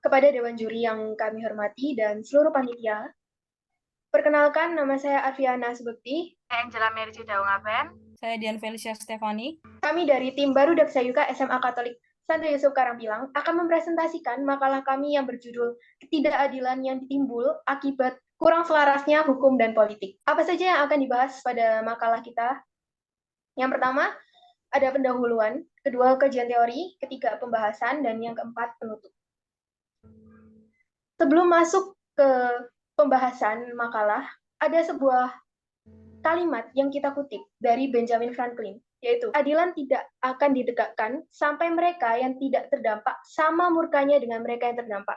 Kepada Dewan Juri yang kami hormati dan seluruh panitia, perkenalkan nama saya Arfiana Subekti. Saya Angela Mercy Daungapen. Saya Dian Felicia Stefani. Kami dari tim Barudak Sayuka SMA Katolik Santo Yusuf Karangpilang akan mempresentasikan makalah kami yang berjudul Ketidakadilan yang Timbul Akibat Kurang Selarasnya Hukum dan Politik. Apa saja yang akan dibahas pada makalah kita? Yang pertama, ada pendahuluan, kedua kajian teori, ketiga pembahasan, dan yang keempat penutup. Sebelum masuk ke pembahasan makalah, ada sebuah kalimat yang kita kutip dari Benjamin Franklin, yaitu keadilan tidak akan ditegakkan sampai mereka yang tidak terdampak sama murkanya dengan mereka yang terdampak.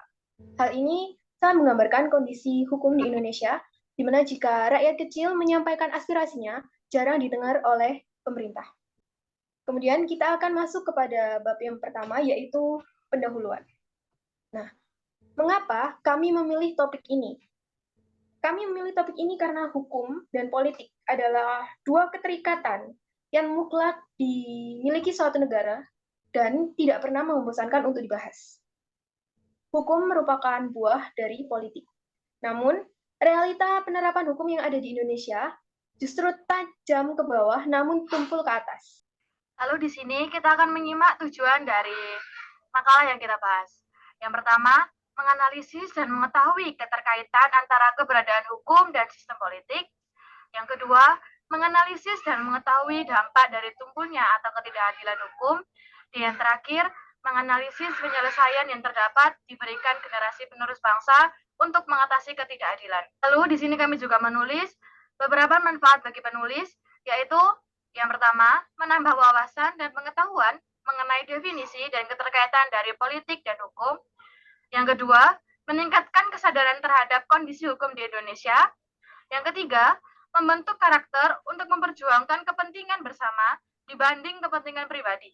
Hal ini sangat menggambarkan kondisi hukum di Indonesia, di mana jika rakyat kecil menyampaikan aspirasinya, jarang didengar oleh pemerintah. Kemudian kita akan masuk kepada bab yang pertama, yaitu pendahuluan. Nah, mengapa kami memilih topik ini? Kami memilih topik ini karena hukum dan politik adalah dua keterikatan yang mutlak dimiliki suatu negara dan tidak pernah membosankan untuk dibahas. Hukum merupakan buah dari politik. Namun, realita penerapan hukum yang ada di Indonesia justru tajam ke bawah namun tumpul ke atas. Lalu di sini kita akan menyimak tujuan dari makalah yang kita bahas. Yang pertama, menganalisis dan mengetahui keterkaitan antara keberadaan hukum dan sistem politik. Yang kedua, menganalisis dan mengetahui dampak dari tumpulnya atau ketidakadilan hukum. Dan yang terakhir, menganalisis penyelesaian yang terdapat diberikan generasi penerus bangsa untuk mengatasi ketidakadilan. Lalu di sini kami juga menulis beberapa manfaat bagi penulis, yaitu yang pertama, menambah wawasan dan pengetahuan mengenai definisi dan keterkaitan dari politik dan hukum. Yang kedua, meningkatkan kesadaran terhadap kondisi hukum di Indonesia. Yang ketiga, membentuk karakter untuk memperjuangkan kepentingan bersama dibanding kepentingan pribadi.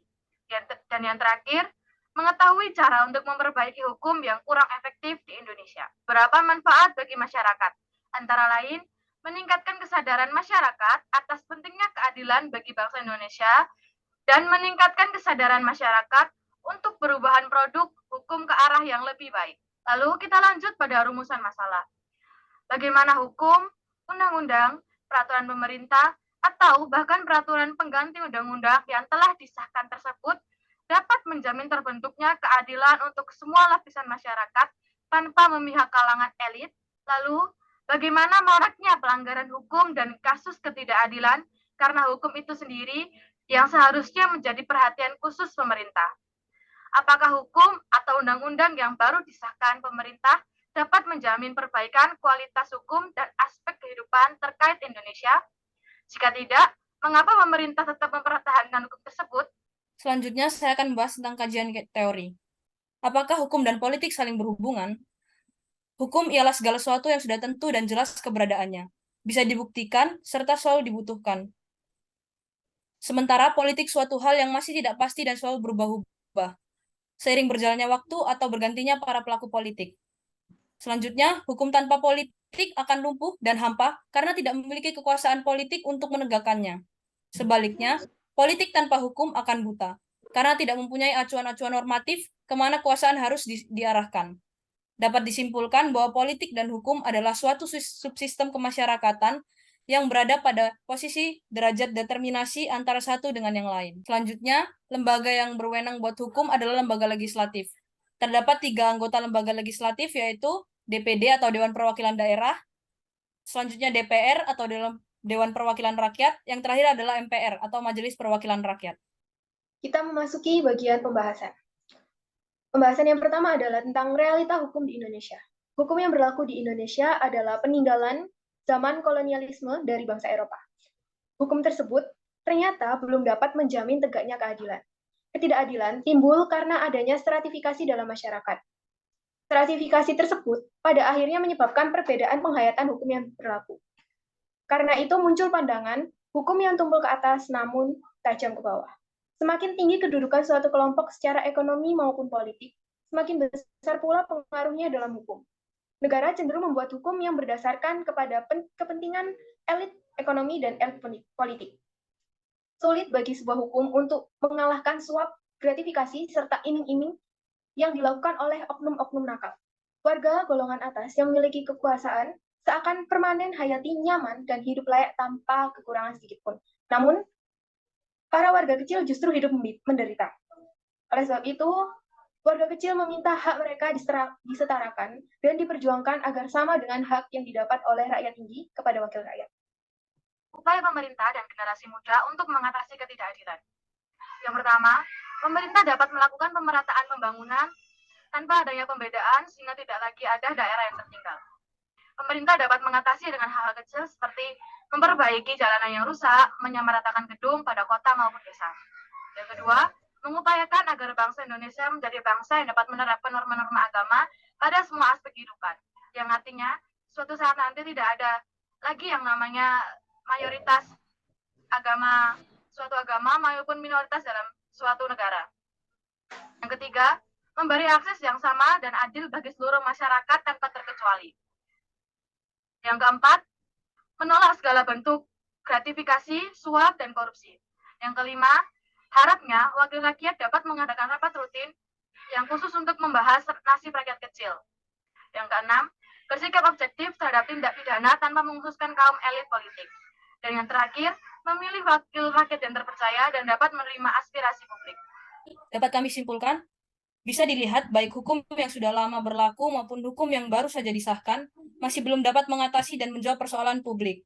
Dan yang terakhir, mengetahui cara untuk memperbaiki hukum yang kurang efektif di Indonesia. Berapa manfaat bagi masyarakat? Antara lain, meningkatkan kesadaran masyarakat atas pentingnya keadilan bagi bangsa Indonesia, dan meningkatkan kesadaran masyarakat untuk perubahan produk hukum ke arah yang lebih baik. Lalu kita lanjut pada rumusan masalah. Bagaimana hukum, undang-undang, peraturan pemerintah, atau bahkan peraturan pengganti undang-undang yang telah disahkan tersebut dapat menjamin terbentuknya keadilan untuk semua lapisan masyarakat tanpa memihak kalangan elit. Lalu, bagaimana maraknya pelanggaran hukum dan kasus ketidakadilan karena hukum itu sendiri yang seharusnya menjadi perhatian khusus pemerintah. Apakah hukum atau undang-undang yang baru disahkan pemerintah dapat menjamin perbaikan kualitas hukum dan aspek kehidupan terkait Indonesia? Jika tidak, mengapa pemerintah tetap mempertahankan hukum tersebut? Selanjutnya, saya akan membahas tentang kajian teori. Apakah hukum dan politik saling berhubungan? Hukum ialah segala sesuatu yang sudah tentu dan jelas keberadaannya, bisa dibuktikan, serta selalu dibutuhkan. Sementara politik suatu hal yang masih tidak pasti dan selalu berubah-ubah, seiring berjalannya waktu atau bergantinya para pelaku politik. Selanjutnya, hukum tanpa politik akan lumpuh dan hampa karena tidak memiliki kekuasaan politik untuk menegakkannya. Sebaliknya, politik tanpa hukum akan buta karena tidak mempunyai acuan-acuan normatif kemana kekuasaan harus diarahkan. Dapat disimpulkan bahwa politik dan hukum adalah suatu subsistem kemasyarakatan yang berada pada posisi derajat determinasi antara satu dengan yang lain. Selanjutnya, lembaga yang berwenang buat hukum adalah lembaga legislatif. Terdapat 3 anggota lembaga legislatif, yaitu DPD atau Dewan Perwakilan Daerah, selanjutnya DPR atau Dewan Perwakilan Rakyat, yang terakhir adalah MPR atau Majelis Perwakilan Rakyat. Kita memasuki bagian pembahasan. Pembahasan yang pertama adalah tentang realita hukum di Indonesia. Hukum yang berlaku di Indonesia adalah peninggalan zaman kolonialisme dari bangsa Eropa. Hukum tersebut ternyata belum dapat menjamin tegaknya keadilan. Ketidakadilan timbul karena adanya stratifikasi dalam masyarakat. Stratifikasi tersebut pada akhirnya menyebabkan perbedaan penghayatan hukum yang berlaku. Karena itu muncul pandangan hukum yang tumpul ke atas namun tajam ke bawah. Semakin tinggi kedudukan suatu kelompok secara ekonomi maupun politik, semakin besar pula pengaruhnya dalam hukum. Negara cenderung membuat hukum yang berdasarkan kepada kepentingan elit ekonomi dan elit politik. Sulit bagi sebuah hukum untuk mengalahkan suap, gratifikasi, serta iming-iming yang dilakukan oleh oknum-oknum nakal. Warga golongan atas yang memiliki kekuasaan seakan permanen hayati nyaman dan hidup layak tanpa kekurangan sedikitpun. Namun, para warga kecil justru hidup menderita. Oleh sebab itu, warga kecil meminta hak mereka disetarakan dan diperjuangkan agar sama dengan hak yang didapat oleh rakyat tinggi kepada wakil rakyat. Upaya pemerintah dan generasi muda untuk mengatasi ketidakadilan. Yang pertama, pemerintah dapat melakukan pemerataan pembangunan tanpa adanya pembedaan sehingga tidak lagi ada daerah yang tertinggal. Pemerintah dapat mengatasi dengan hal-hal kecil seperti memperbaiki jalanan yang rusak, menyamaratakan gedung pada kota maupun desa. Yang kedua, mengupayakan agar bangsa Indonesia menjadi bangsa yang dapat menerapkan norma-norma agama pada semua aspek kehidupan. Yang artinya, suatu saat nanti tidak ada lagi yang namanya mayoritas agama, suatu agama maupun minoritas dalam suatu negara. Yang ketiga, memberi akses yang sama dan adil bagi seluruh masyarakat tanpa terkecuali. Yang keempat, menolak segala bentuk gratifikasi, suap, dan korupsi. Yang kelima, harapnya wakil rakyat dapat mengadakan rapat rutin yang khusus untuk membahas nasib rakyat kecil. Yang keenam, bersikap objektif terhadap tindak pidana tanpa mengkhususkan kaum elit politik. Dan yang terakhir, memilih wakil rakyat yang terpercaya dan dapat menerima aspirasi publik. Dapat kami simpulkan, bisa dilihat baik hukum yang sudah lama berlaku maupun hukum yang baru saja disahkan masih belum dapat mengatasi dan menjawab persoalan publik.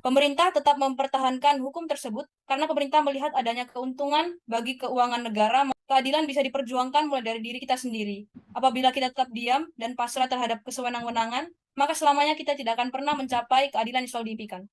Pemerintah tetap mempertahankan hukum tersebut karena pemerintah melihat adanya keuntungan bagi keuangan negara. Keadilan bisa diperjuangkan mulai dari diri kita sendiri. Apabila kita tetap diam dan pasrah terhadap kesewenang-wenangan, maka selamanya kita tidak akan pernah mencapai keadilan yang selalu diimpikan.